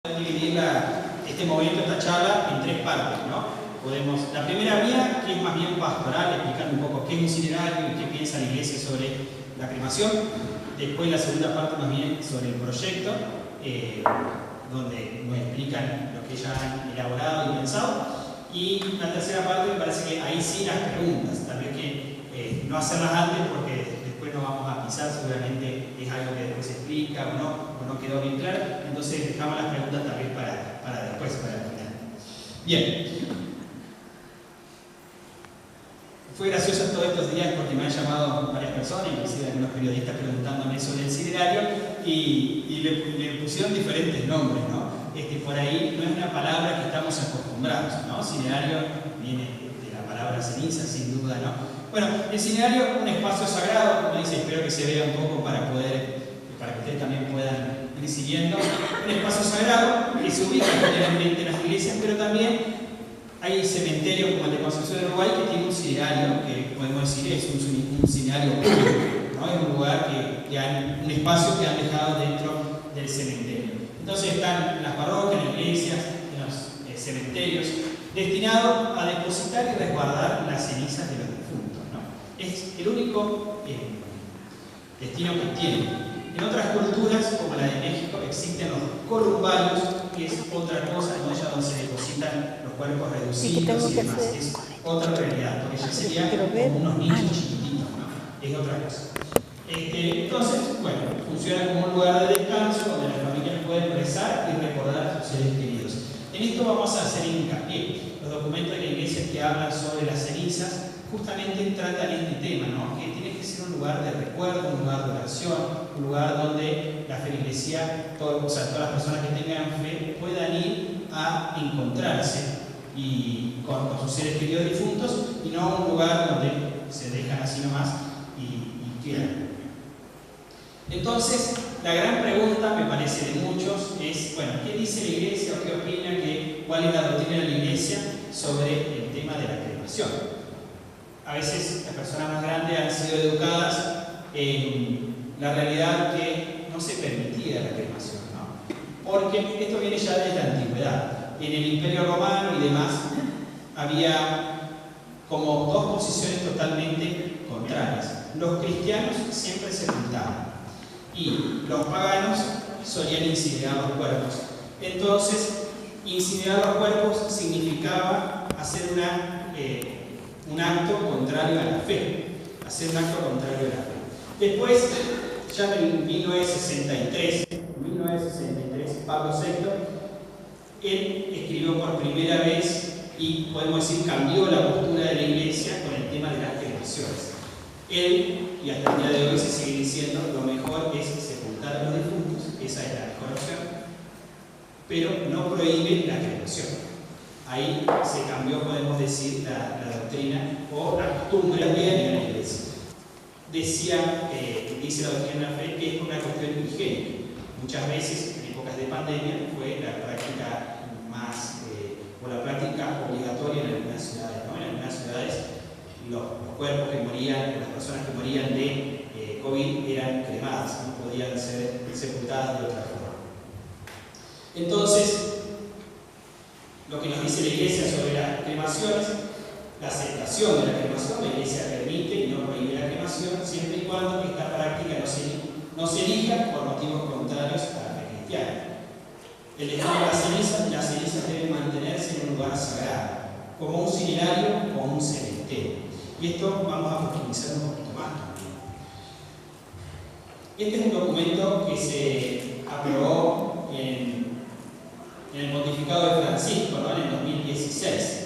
Dividir este momento, esta charla, en tres partes, ¿no? La primera mía, que es más bien pastoral, explicando un poco qué es un cinerario y qué piensa la Iglesia sobre la cremación. Después la segunda parte más bien sobre el proyecto, donde nos explican lo que ya han elaborado y pensado. Y la tercera parte me parece que ahí sí las preguntas, tal vez que no hacerlas antes porque después nos vamos a pisar, seguramente es algo que después se explica o no quedó bien claro. Entonces dejamos las preguntas tal vez para después, para el final. Bien. Fue gracioso todos estos días porque me han llamado varias personas, inclusive algunos periodistas preguntándome sobre el cinerario y le pusieron diferentes nombres, ¿no? Por ahí no es una palabra que estamos acostumbrados, ¿no? Cinerario viene de la palabra ceniza, sin duda, ¿no? Bueno, el cinerario es un espacio sagrado, como dice, espero que se vea un poco para que ustedes también puedan ir siguiendo. Un espacio sagrado que se ubica generalmente en las iglesias, pero también hay cementerios como el de Concepción de Uruguay que tiene un cinerario, que podemos decir es un cinerario público, ¿no? Es un lugar un espacio que han dejado dentro del cementerio. Entonces están las parroquias, las iglesias, los cementerios, destinados a depositar y resguardar las cenizas de los difuntos, ¿no? Es el único destino que tienen. En otras culturas, como la de México, existen los columbarios, que es otra cosa, ¿no? Ya donde se depositan los cuerpos reducidos y demás. Es otra realidad, porque ya sería como unos nichos chiquititos, ¿no? Es otra cosa. Entonces, bueno, funciona como un lugar de descanso donde las familias pueden rezar y recordar a sus seres queridos. En esto vamos a hacer hincapié. Los documentos de la Iglesia que hablan sobre las cenizas justamente tratan este tema, ¿no? Que tiene que ser un lugar de recuerdo, un lugar de oración, un lugar donde la feligresía, todas las personas que tengan fe, puedan ir a encontrarse con sus seres queridos difuntos y no un lugar donde se dejan así nomás y quedan. Entonces, la gran pregunta, me parece de muchos, es, bueno, ¿qué dice la Iglesia o qué opina, cuál es la doctrina de la Iglesia sobre el tema de la cremación? A veces las personas más grandes han sido educadas en la realidad que no se permitía la cremación, ¿no? Porque esto viene ya desde la antigüedad. En el Imperio Romano y demás había como dos posiciones totalmente contrarias. Los cristianos siempre se juntaban y los paganos solían incinerar los cuerpos. Entonces, incinerar los cuerpos significaba hacer un acto contrario a la fe. Hacer un acto contrario a la fe. Después, ya en 1963, Pablo VI, él escribió por primera vez y podemos decir cambió la postura de la Iglesia con el tema de las cremaciones. Él, y hasta el día de hoy se sigue diciendo, lo mejor es sepultar a los difuntos, esa es la mejor opción, pero no prohíbe la cremación. Ahí se cambió, podemos decir, la doctrina o la costumbre de la Iglesia. Dice la doctrina de la fe que es una cuestión higiénica. Muchas veces, en épocas de pandemia, fue la práctica o la práctica obligatoria en algunas ciudades, ¿no? En algunas ciudades los cuerpos que morían, las personas que morían de COVID eran cremadas, no podían ser sepultadas de otra forma. Entonces, lo que nos dice la Iglesia sobre las cremaciones, la aceptación de la cremación, la Iglesia permite y no prohíbe la cremación, siempre y cuando esta práctica no se elija por motivos contrarios a la fe cristiana. El destino de las cenizas debe mantenerse en un lugar sagrado, como un cinerario o un cementerio. Y esto vamos a profundizar un poquito más también. Este es un documento que se aprobó en el pontificado de Francisco, ¿no? En el 2016.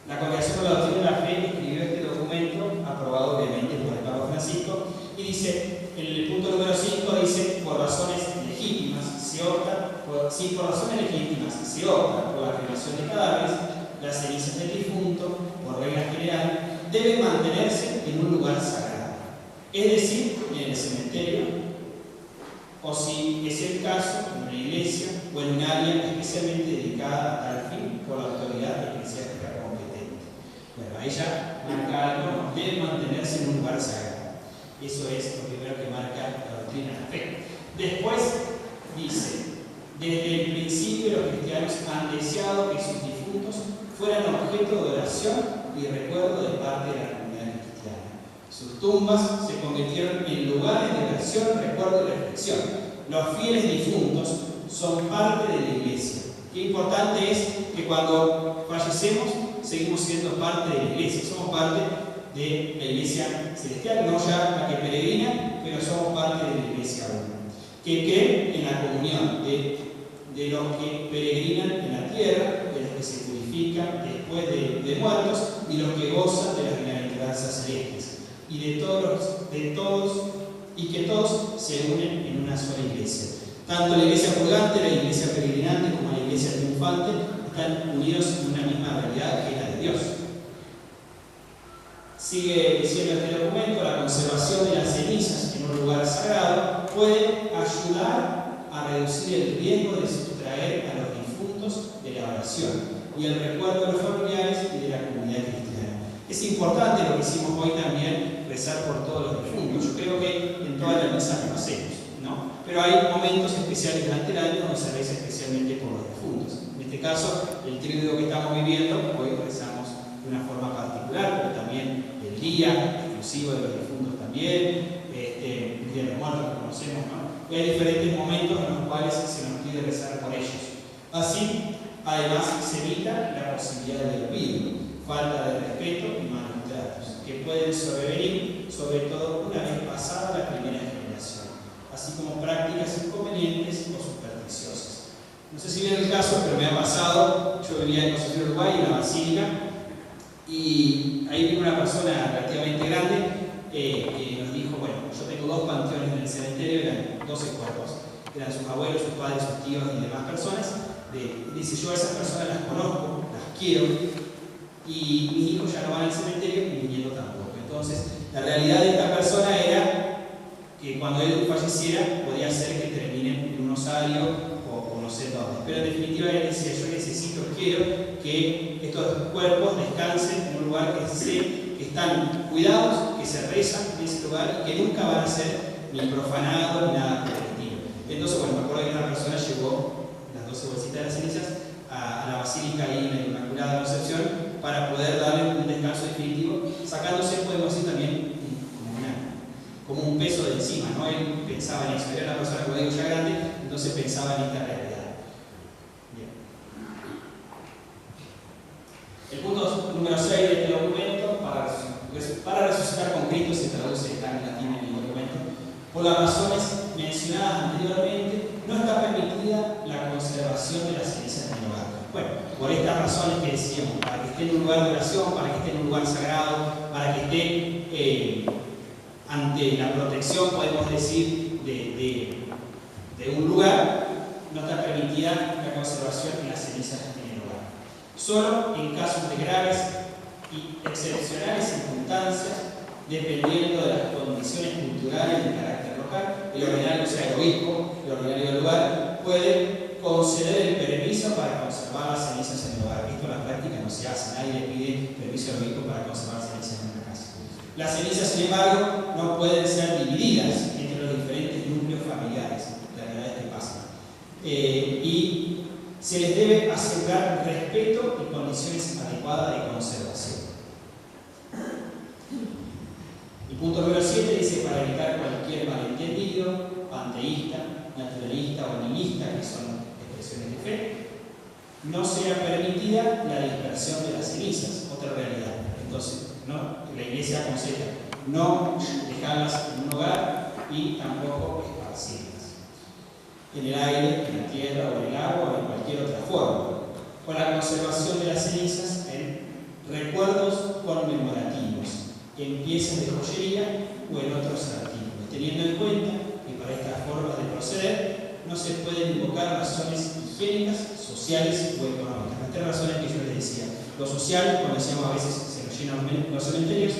La Congregación de la Doctrina de la Fe escribió este documento, aprobado obviamente por el Papa Francisco, y dice, en el punto número 5 dice, por razones legítimas se opta por la cremación de cadáveres, las cenizas del difunto, por regla general, deben mantenerse en un lugar sagrado, es decir, en el cementerio, o si es el caso, en una iglesia o en un área especialmente dedicada a tal fin por la autoridad eclesiástica competente. Bueno, ahí ya marca algo, debe mantenerse en un lugar sagrado. Eso es lo primero que marca la doctrina de la fe. Después dice, Desde el principio los cristianos han deseado que sus difuntos fueran objeto de oración y recuerdo de parte de la comunidad cristiana. Sus tumbas se convirtieron en lugares de oración, recuerdo y reflexión. Los fieles difuntos son parte de la iglesia. Qué importante es que cuando fallecemos seguimos siendo parte de la iglesia. Somos parte de la iglesia celestial, no ya la que peregrina, pero somos parte de la iglesia aún. Que creen en la comunión de los que peregrinan en la tierra, de los que se purifican después de muertos y los que gozan de las bienaventuranzas celestes. Y y que todos se unen en una sola iglesia. Tanto la iglesia purgante, la iglesia peregrinante como la iglesia triunfante están unidos en una misma realidad que es la de Dios. Sigue diciendo este documento: la conservación de las cenizas en un lugar sagrado puede ayudar a reducir el riesgo de sustraer a los difuntos de la oración y el recuerdo de los familiares y de la comunidad cristiana. Es importante lo que hicimos hoy también, rezar por todos los difuntos. Yo creo que en todas las misas lo hacemos, ¿no? Pero hay momentos especiales durante el año donde se reza especialmente por los difuntos. En este caso, el tríodo que estamos viviendo, hoy rezamos de una forma particular, pero también el día exclusivo de los difuntos también, el día de los muertos que conocemos, ¿no? Y hay diferentes momentos en los cuales se nos pide rezar por ellos. Así, además, se evita la posibilidad de olvido, falta de respeto y malos tratos, que pueden sobrevenir, sobre todo una vez pasada la primera generación, así como prácticas inconvenientes o supersticiosas. No sé si viene el caso, pero me ha pasado. Yo vivía en Concepción, Uruguay, en la Basílica, y ahí vino una persona relativamente grande que nos dijo: bueno, yo tengo 2 panteones en el cementerio, eran 12 cuerpos, eran sus abuelos, sus padres, sus tíos y demás personas. Dice: yo a esas personas las conozco, las quiero, y mis hijos ya no van al cementerio y mis nietos tampoco. Entonces, la realidad de esta persona era que cuando él falleciera podía ser que termine en un osario o no sé dónde. Pero en definitiva él decía: yo quiero que estos cuerpos descansen en un lugar que sé que están cuidados, que se rezan en ese lugar y que nunca van a ser ni profanados ni nada por el estilo. Entonces, bueno, me acuerdo que una persona llevó las 12 bolsitas de las cenizas a la Basílica ahí en la Inmaculada Concepción para poder darle un descanso definitivo, sacándose, podemos decir, también como un peso de encima, ¿no? Él pensaba en eso, era una persona, como digo, ya grande, entonces pensaba en esta realidad. Bien. El punto número 6 de este documento: para resucitar con Cristo, se traduce, está en latín en el documento. Por las razones mencionadas anteriormente, no está permitida la conservación de las cenizas en el hogar. Bueno, por estas razones que decíamos, para que esté en un lugar de oración, para que esté en un lugar sagrado, para que esté ante la protección, podemos decir, de un lugar, no está permitida la conservación de las cenizas en el hogar. Solo en casos de graves y excepcionales circunstancias, dependiendo de las condiciones culturales de carácter local, el ordinario, o sea, el obispo, el ordinario del lugar, puede conceder el permiso para conservar las cenizas en el hogar. Esto en la práctica no se hace, nadie le pide permiso al obispo para conservar cenizas en una casa. Las cenizas, sin embargo, no pueden ser divididas entre los diferentes núcleos familiares, la verdad es que pasa. Y se les debe asegurar respeto y condiciones adecuadas de conservación. El punto número 7 dice: para evitar cualquier malentendido, panteísta, naturalista o animista, que son expresiones de fe, no sea permitida la dispersión de las cenizas, otra realidad. Entonces, ¿no? La Iglesia aconseja no dejarlas en un hogar y tampoco esparcirlas en el aire, en la tierra o en el agua o en cualquier otra forma. Con la conservación de las cenizas en recuerdos conmemorativos, en piezas de joyería o en otros artículos, teniendo en cuenta que para estas formas de proceder no se pueden invocar razones higiénicas, sociales o económicas. Las 3 razones que yo les decía: lo social, como decíamos, a veces se nos llenan los cementerios;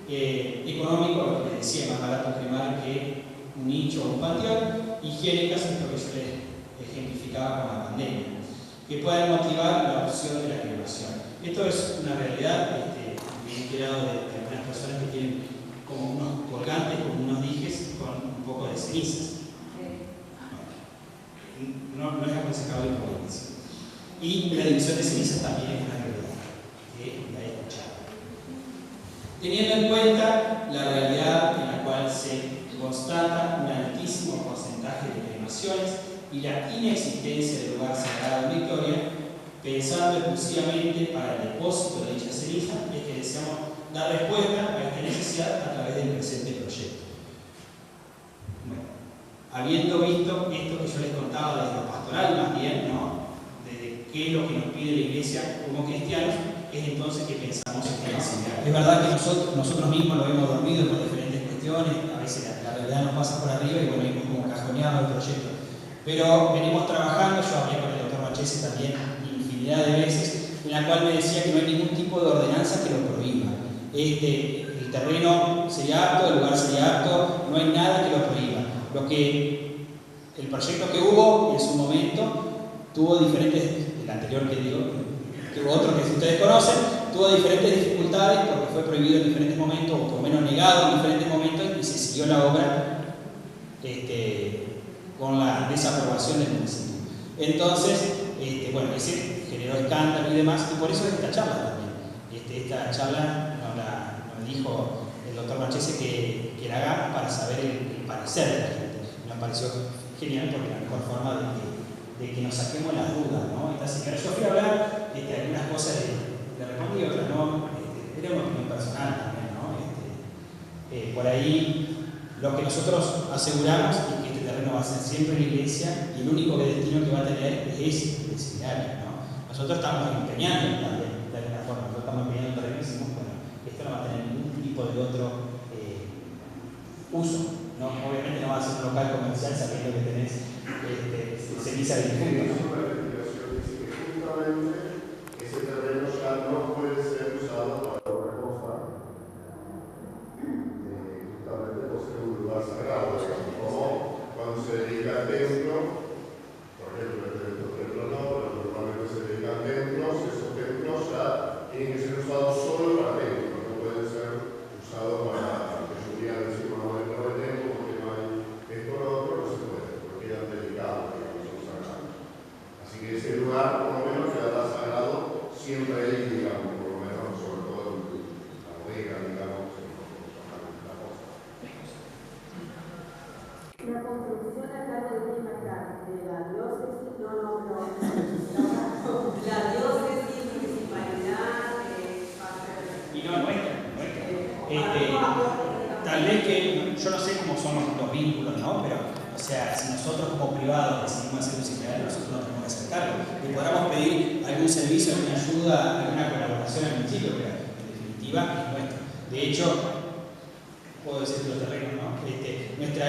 económico, lo que les decía, más barato cremar que un nicho o un panteón; higiénicas, esto que yo les ejemplificaba con la pandemia, que puedan motivar la opción de la cremación. Esto es una realidad. Me he enterado de algunas personas que tienen como unos colgantes, como unos dijes con un poco de cenizas. no es aconsejable como inicio. Y la división de cenizas también es una realidad que la he escuchado. Teniendo en cuenta la realidad en la cual se constata un altísimo porcentaje de cremaciones y la inexistencia del lugar sagrado en Victoria, pensando exclusivamente para el depósito de dicha ceniza, es que deseamos dar respuesta a esta necesidad a través del presente proyecto. Bueno, habiendo visto esto que yo les contaba desde lo pastoral más bien, ¿no? Desde qué es lo que nos pide la Iglesia como cristianos, es entonces que pensamos en esta necesidad. Es verdad que nosotros mismos lo hemos dormido por diferentes cuestiones, a veces la realidad nos pasa por arriba y bueno, hemos como cajoneado el proyecto. Pero venimos trabajando, yo hablé con el doctor Marchesi también infinidad de veces, en la cual me decía que no hay ningún tipo de ordenanza que lo prohíba. El terreno sería apto, el lugar sería apto, no hay nada que lo prohíba. El proyecto que hubo en su momento tuvo diferentes, el anterior que digo, que hubo otro que ustedes conocen, tuvo diferentes dificultades porque fue prohibido en diferentes momentos, o por lo menos negado en diferentes momentos, y se siguió la obra con la desaprobación del municipio. Entonces, bueno, ese generó escándalo y demás, y por eso es esta charla también. Esta charla nos dijo el doctor Marchesi que la hagamos para saber el parecer de la gente. Me pareció genial porque es la mejor forma de que nos saquemos las dudas, ¿no? Esta señora, yo fui a hablar algunas cosas le respondí, otras no, era una opinión personal también, ¿no? Por ahí lo que nosotros aseguramos es que este terreno va a ser siempre la iglesia y el único destino que va a tener es el seminario, ¿no? Nosotros estamos empeñando también, de alguna forma, nosotros estamos empeñando el terreno y decimos, bueno, esto no va a tener ningún tipo de otro uso, ¿no? Obviamente no va a ser un local comercial sabiendo que tenés ceniza de difuntos, ¿no? Ese terreno ya no puede ser usado para otra cosa, justamente por ser un lugar sagrado, como cuando se dedica al templo, por ejemplo, estos templos no, pero normalmente se dedican templos, esos templos ya tienen que ser usados solo para templos, no pueden ser usados para que yo quiera decir, bueno, dentro del templo, porque no hay esto o lo otro, no se puede, porque quedan dedicados, porque son sagrados. Así que ese lugar, por lo menos, quedará sagrado siempre ahí, digamos, por lo menos, sobre todo la bodega, digamos, la cosa. La construcción a cargo de quién va a estar, de la diócesis, la diócesis, municipalidad, y no nuestra. Tal vez que, yo no sé cómo son los vínculos, ¿no? Pero, o sea, si nosotros como privados decidimos hacer un seminario, nosotros no tenemos que acercarlo. Le podamos pedir algún servicio, alguna ayuda, alguna colaboración al municipio, pero en definitiva es nuestro. De hecho, puedo decir los terrenos, ¿no? Nuestra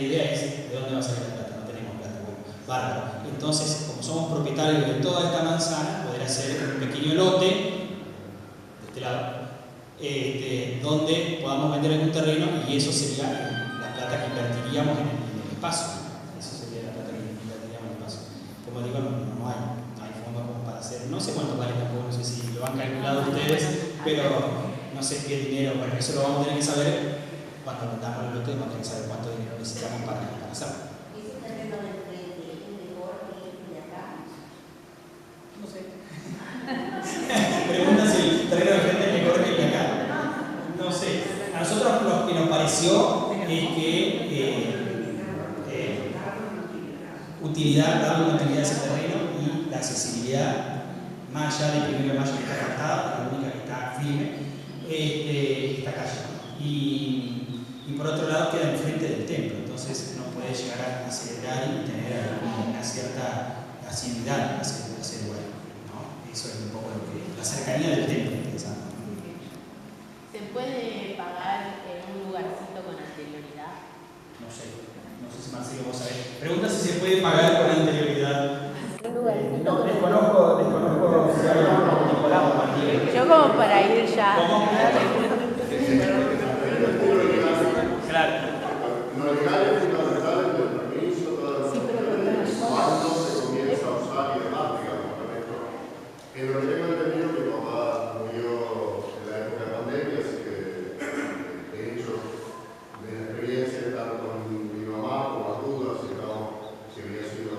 idea es de dónde va a salir la plata, no tenemos plata, bueno, bárbaro. Entonces, como somos propietarios de toda esta manzana, poder hacer un pequeño lote de este lado, donde podamos vender algún terreno y eso sería la plata que invertiríamos en el espacio. Eso sería la plata que invertiríamos en el espacio. Como digo, no hay fondo como para hacer. No sé cuánto vale tampoco, no sé si lo han calculado ustedes, pero no sé qué dinero, bueno, eso lo vamos a tener que saber cuando vendamos el lote, vamos a tener que saber cuánto dinero necesitamos para hacerlo. ¿Ese terreno de frente es mejor que el de acá? No sé. Pregunta si el terreno de frente es mejor que el de acá. No sé. A nosotros lo que nos pareció es que darle una utilidad a ese terreno y la accesibilidad, más allá de 1 de mayo que está captada, la única que está firme, esta calle. Y por otro lado queda enfrente del templo, entonces uno puede llegar a celebrar y tener una cierta asiduidad hacia ese lugar, ¿no? Eso es un poco lo que la cercanía del templo. ¿Se puede pagar en un lugarcito con anterioridad? No sé si Marcelo vos sabés. Pregunta si se puede pagar con anterioridad. No, desconozco si hay algún Nicolás o Martín. Yo como para ir ya. ¿Cómo? Claro. Lo legal es fundamental en el permiso, todo cuando se comienza a usar y demás, digamos, en lo que tengo entendido, mi papá murió en la época de pandemia, así que de hecho, de la experiencia de estar con mi mamá, por las dudas, si había sido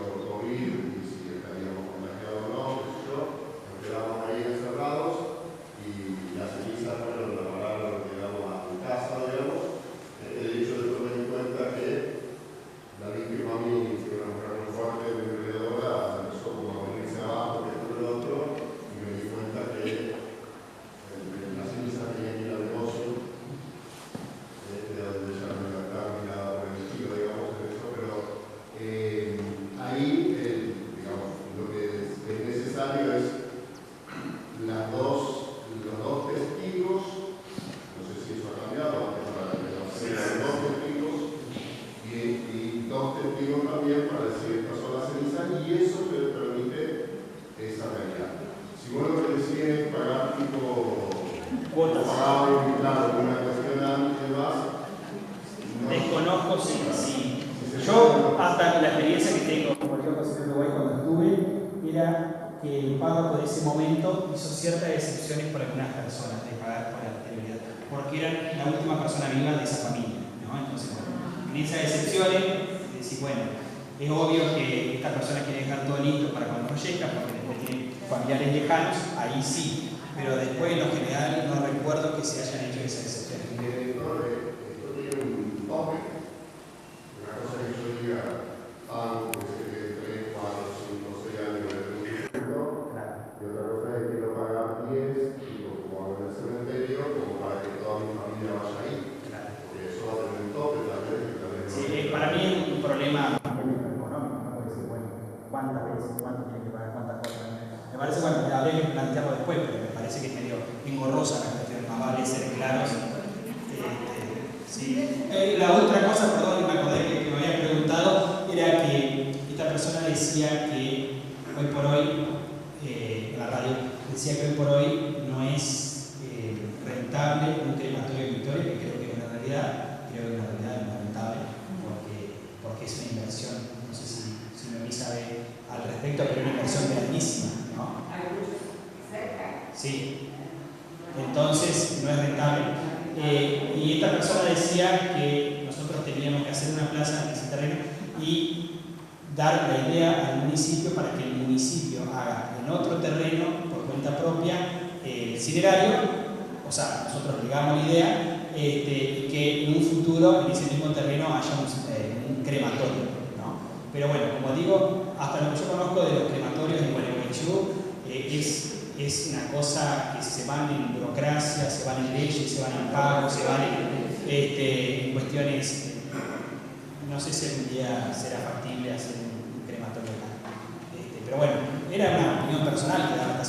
era que el párroco de ese momento hizo ciertas excepciones por algunas personas de pagar por anterioridad, porque era la última persona viva de esa familia, ¿no? Entonces, bueno, en esas excepciones, decir, bueno, es obvio que esta persona quiere dejar todo listo para cuando fallezca, porque después tiene familiares lejanos, ahí sí, pero después en lo general no recuerdo que se hayan hecho esas excepciones. Esto tiene un tope. Una cosa que yo diga, que se quede 3, 4, 5, 6 años en el mundo, y otra cosa es que quiero pagar 10, tipo, como en el cementerio, como para que toda mi familia vaya ahí. Porque eso va a tener un tope también. Sí, para mí es un problema económico, ¿no? Puede decir, bueno, cuántas veces, cuánto tiene que pagar, cuántas cosas. Me parece, bueno, habría que plantearlo después, pero me parece que es medio engorrosa la cuestión, más vale ser claros. Sí. La otra cosa, perdón, me acordé que me había preguntado, era que esta persona decía que hoy por hoy, en la radio, decía que hoy por hoy no es rentable un crematorio en Victoria, que creo que es una realidad, no es rentable, porque es una inversión, no sé si me sabe al respecto, pero es una inversión grandísima, ¿no? Sí. Entonces no es rentable. Y esta persona decía que nosotros teníamos que hacer una plaza en ese terreno y dar la idea al municipio para que el municipio haga en otro terreno, por cuenta propia, el cinerario, o sea, nosotros legamos la idea, y que en un futuro en ese mismo terreno haya un crematorio, ¿no? Pero bueno, como digo, hasta lo que yo conozco de los crematorios en Gualeguaychú, es una cosa que se van en burocracia, se van en leyes, se van en pagos, se van en cuestiones. No sé si algún día será factible hacer un crematorio acá. Pero bueno, era una opinión personal que daba esta